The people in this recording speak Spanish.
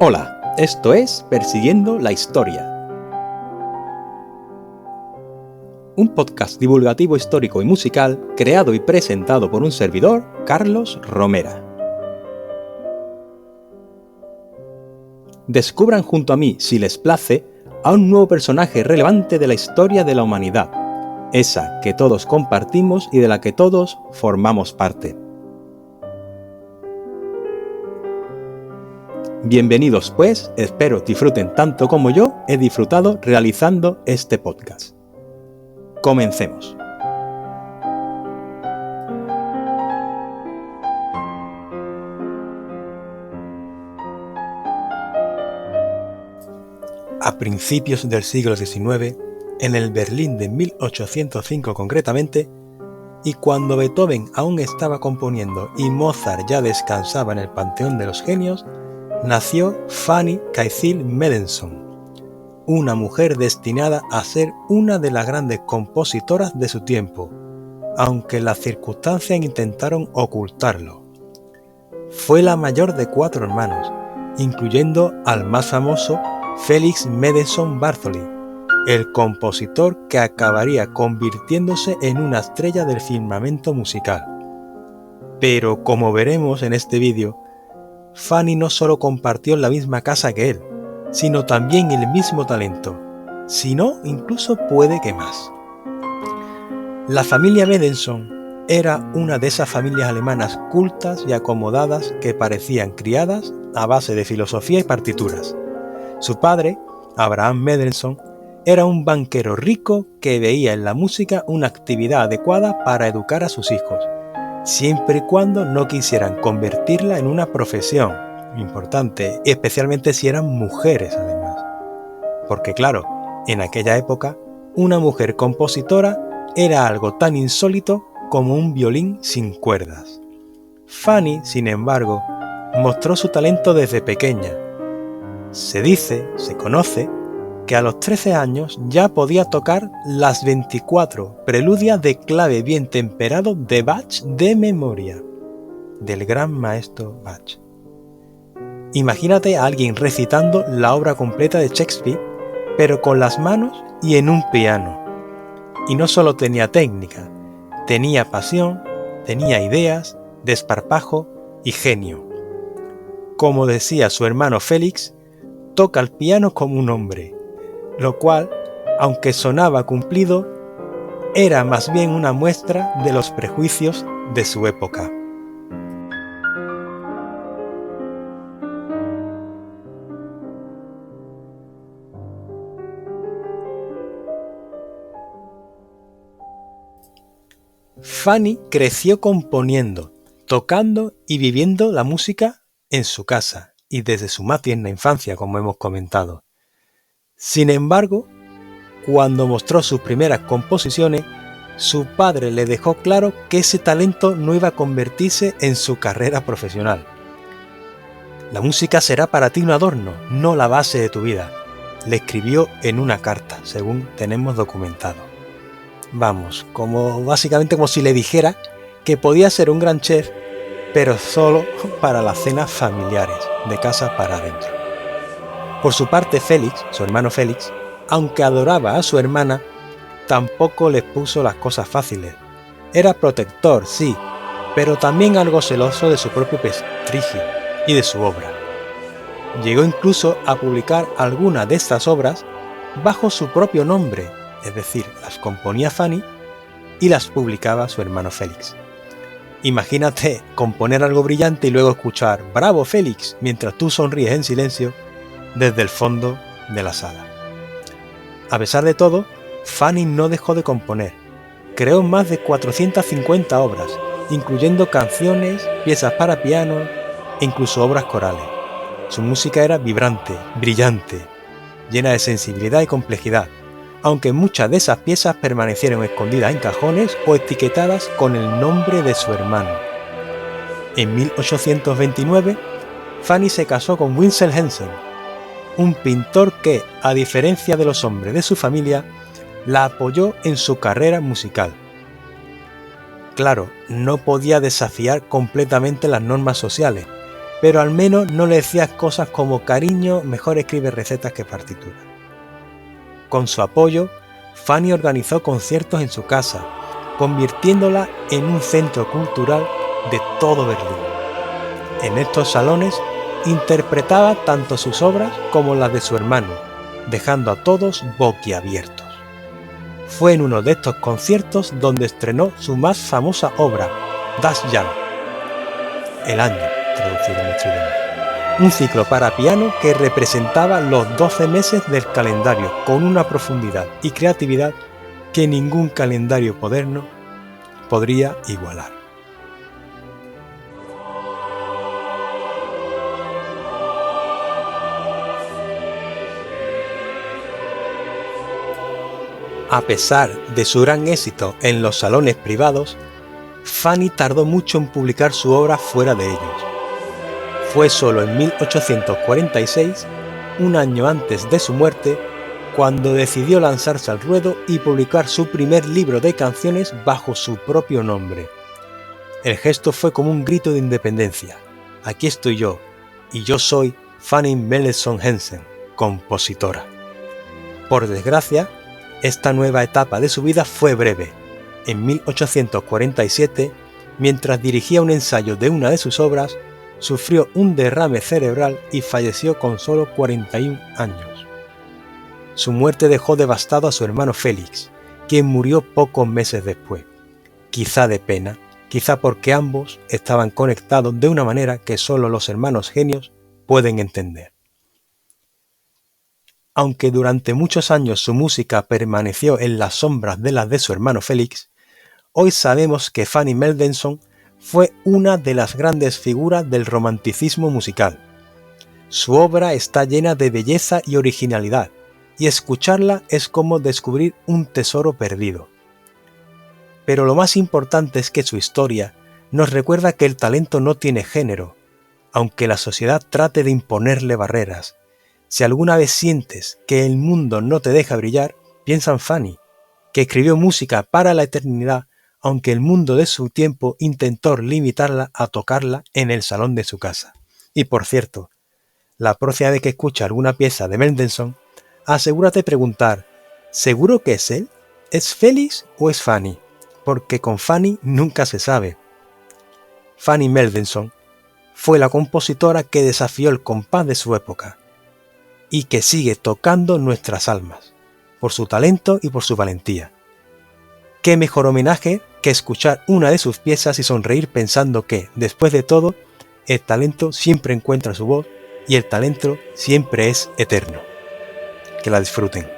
Hola, esto es Persiguiendo la Historia, un podcast divulgativo histórico y musical creado y presentado por un servidor, Carlos Romera. Descubran junto a mí, si les place, a un nuevo personaje relevante de la historia de la humanidad, esa que todos compartimos y de la que todos formamos parte. Bienvenidos pues, espero disfruten tanto como yo he disfrutado realizando este podcast. Comencemos. A principios del siglo XIX, en el Berlín de 1805 concretamente, y cuando Beethoven aún estaba componiendo y Mozart ya descansaba en el panteón de los genios, nació Fanny Kájfil Mendelssohn, una mujer destinada a ser una de las grandes compositoras de su tiempo, aunque las circunstancias intentaron ocultarlo. Fue la mayor de 4 hermanos, incluyendo al más famoso Felix Mendelssohn Bartholdy, el compositor que acabaría convirtiéndose en una estrella del firmamento musical. Pero como veremos en este vídeo, Fanny no solo compartió la misma casa que él, sino también el mismo talento, si no, incluso puede que más. La familia Mendelssohn era una de esas familias alemanas cultas y acomodadas que parecían criadas a base de filosofía y partituras. Su padre, Abraham Mendelssohn, era un banquero rico que veía en la música una actividad adecuada para educar a sus hijos, siempre y cuando no quisieran convertirla en una profesión, importante, especialmente si eran mujeres además. Porque claro, en aquella época, una mujer compositora era algo tan insólito como un violín sin cuerdas. Fanny, sin embargo, mostró su talento desde pequeña. Se conoce, que a los 13 años ya podía tocar las 24 preludias de clave bien temperado de Bach de memoria, del gran maestro Bach. Imagínate a alguien recitando la obra completa de Shakespeare, pero con las manos y en un piano. Y no solo tenía técnica, tenía pasión, tenía ideas, desparpajo y genio. Como decía su hermano Félix, toca el piano como un hombre, lo cual, aunque sonaba cumplido, era más bien una muestra de los prejuicios de su época. Fanny creció componiendo, tocando y viviendo la música en su casa y desde su más tierna infancia, como hemos comentado. Sin embargo, cuando mostró sus primeras composiciones, su padre le dejó claro que ese talento no iba a convertirse en su carrera profesional. La música será para ti un adorno, no la base de tu vida, le escribió en una carta, según tenemos documentado. Vamos, básicamente como si le dijera que podía ser un gran chef, pero solo para las cenas familiares, de casa para adentro. Por su parte, Félix, su hermano Félix, aunque adoraba a su hermana, tampoco les puso las cosas fáciles. Era protector, sí, pero también algo celoso de su propio prestigio y de su obra. Llegó incluso a publicar algunas de estas obras bajo su propio nombre, es decir, las componía Fanny y las publicaba su hermano Félix. Imagínate componer algo brillante y luego escuchar «¡Bravo, Félix!» mientras tú sonríes en silencio desde el fondo de la sala. A pesar de todo, Fanny no dejó de componer. Creó más de 450 obras, incluyendo canciones, piezas para piano e incluso obras corales. Su música era vibrante, brillante, llena de sensibilidad y complejidad, aunque muchas de esas piezas permanecieron escondidas en cajones o etiquetadas con el nombre de su hermano. En 1829, Fanny se casó con Wenzel Henschel, un pintor que, a diferencia de los hombres de su familia, la apoyó en su carrera musical. Claro, no podía desafiar completamente las normas sociales, pero al menos no le decías cosas como cariño, mejor escribe recetas que partituras. Con su apoyo, Fanny organizó conciertos en su casa, convirtiéndola en un centro cultural de todo Berlín. En estos salones interpretaba tanto sus obras como las de su hermano, dejando a todos boquiabiertos. Fue en uno de estos conciertos donde estrenó su más famosa obra, Das Jahr, el año, traducido en nuestro idioma. Un ciclo para piano que representaba los 12 meses del calendario con una profundidad y creatividad que ningún calendario moderno podría igualar. A pesar de su gran éxito en los salones privados, Fanny tardó mucho en publicar su obra fuera de ellos. Fue solo en 1846, un año antes de su muerte, cuando decidió lanzarse al ruedo y publicar su primer libro de canciones bajo su propio nombre. El gesto fue como un grito de independencia. Aquí estoy yo, y yo soy Fanny Mendelssohn Hensen, compositora. Por desgracia, esta nueva etapa de su vida fue breve. En 1847, mientras dirigía un ensayo de una de sus obras, sufrió un derrame cerebral y falleció con solo 41 años. Su muerte dejó devastado a su hermano Félix, quien murió pocos meses después, quizá de pena, quizá porque ambos estaban conectados de una manera que solo los hermanos genios pueden entender. Aunque durante muchos años su música permaneció en las sombras de las de su hermano Félix, hoy sabemos que Fanny Mendelssohn fue una de las grandes figuras del romanticismo musical. Su obra está llena de belleza y originalidad, y escucharla es como descubrir un tesoro perdido. Pero lo más importante es que su historia nos recuerda que el talento no tiene género, aunque la sociedad trate de imponerle barreras. Si alguna vez sientes que el mundo no te deja brillar, piensa en Fanny, que escribió música para la eternidad, aunque el mundo de su tiempo intentó limitarla a tocarla en el salón de su casa. Y por cierto, la próxima vez que escuches alguna pieza de Mendelssohn, asegúrate de preguntar, ¿seguro que es él? ¿Es Félix o es Fanny? Porque con Fanny nunca se sabe. Fanny Mendelssohn fue la compositora que desafió el compás de su época y que sigue tocando nuestras almas, por su talento y por su valentía. ¿Qué mejor homenaje que escuchar una de sus piezas y sonreír pensando que, después de todo, el talento siempre encuentra su voz y el talento siempre es eterno? Que la disfruten.